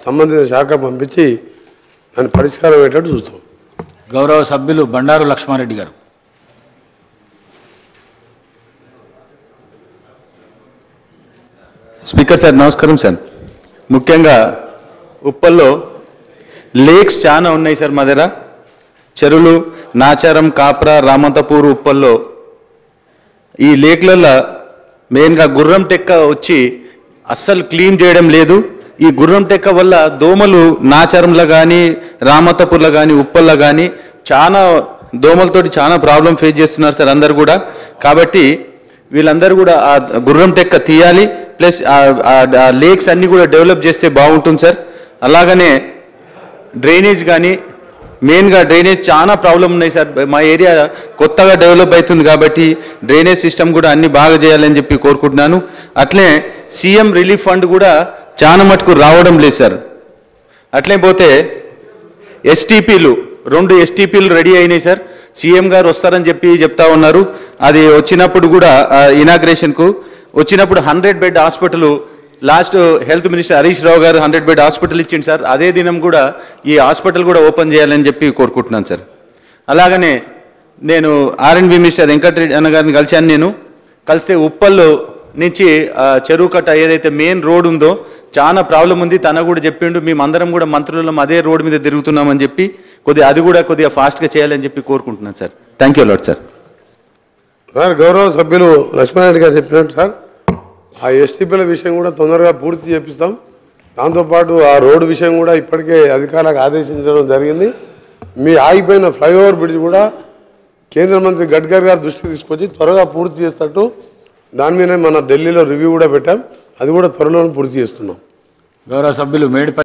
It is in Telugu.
సంబంధిత శాఖ పంపించి దాని పరిష్కారం అయ్యేటట్టు చూస్తాం. గౌరవ సభ్యులు బండారు లక్ష్మారెడ్డి గారు. స్పీకర్ సార్ నమస్కారం సార్. ముఖ్యంగా ఉప్పల్లో లేక్స్ చాలా ఉన్నాయి సార్. మా దగ్గర చెరువులు నాచారం, కాప్రా, రామంతపూర్, ఉప్పల్లో ఈ లేక్లలో మెయిన్గా గుర్రం టెక్క వచ్చి అస్సలు క్లీన్ చేయడం లేదు. ఈ గుర్రం టెక్క వల్ల దోమలు నాచారంలో కానీ, రామంతపూర్లో కానీ, ఉప్పల్లో కానీ చాలా దోమలతోటి చాలా ప్రాబ్లం ఫేస్ చేస్తున్నారు సార్ అందరు కూడా. కాబట్టి వీళ్ళందరూ కూడా ఆ గుర్రం టెక్క తీయాలి, ప్లస్ ఆ లేక్స్ అన్నీ కూడా డెవలప్ చేస్తే బాగుంటుంది సార్. అలాగనే డ్రైనేజ్ కానీ, మెయిన్గా డ్రైనేజ్ చాలా ప్రాబ్లం ఉన్నాయి సార్. మా ఏరియా కొత్తగా డెవలప్ అవుతుంది కాబట్టి డ్రైనేజ్ సిస్టమ్ కూడా అన్ని బాగా చేయాలని చెప్పి కోరుకుంటున్నాను. అట్లే సీఎం రిలీఫ్ ఫండ్ కూడా చాలా మటుకు రావడం లేదు సార్. అట్లే పోతే ఎస్టీపీలు 2 ఎస్టీపీలు రెడీ అయినాయి సార్. సీఎం గారు వస్తారని చెప్పి చెప్తా ఉన్నారు. అది వచ్చినప్పుడు కూడా ఇనాగ్రేషన్కు వచ్చినప్పుడు 100 bed hospital last health minister Harish Rao గారు 100 బెడ్ హాస్పిటల్ ఇచ్చింది సార్. అదే దినం కూడా ఈ హాస్పిటల్ కూడా ఓపెన్ చేయాలని చెప్పి కోరుకుంటున్నాను సార్. అలాగనే నేను ఆర్ఎండ్బి మినిస్టర్ వెంకటరెడ్డి అన్న గారిని కలిశాను. నేను కలిస్తే ఉప్పల్లో నుంచి చెరువు కట్ట ఏదైతే మెయిన్ రోడ్ ఉందో చాలా ప్రాబ్లం ఉంది. తన కూడా చెప్పిండు, మేమందరం కూడా మంత్రులం అదే రోడ్ మీద తిరుగుతున్నామని చెప్పి అది కూడా కొద్దిగా ఫాస్ట్గా చేయాలని చెప్పి కోరుకుంటున్నాను sir. Thank you lot sir. Sir గౌరవ సభ్యులు లక్ష్మారెడ్డి గారు చెప్పినట్టు సార్ ఆ ఎస్టీపీల విషయం కూడా తొందరగా పూర్తి చేపిస్తాం. దాంతోపాటు ఆ రోడ్డు విషయం కూడా ఇప్పటికే అధికారులకు ఆదేశించడం జరిగింది. మీ ఆగిపోయిన ఫ్లైఓవర్ బ్రిడ్జ్ కూడా కేంద్ర మంత్రి గడ్కరీ గారు దృష్టికి తీసుకొచ్చి త్వరగా పూర్తి చేస్తట్టు దాని మీద మన ఢిల్లీలో రివ్యూ కూడా పెట్టాం. అది కూడా త్వరలో పూర్తి చేస్తున్నాం. గౌరవ సభ్యులు మేడిపల్లి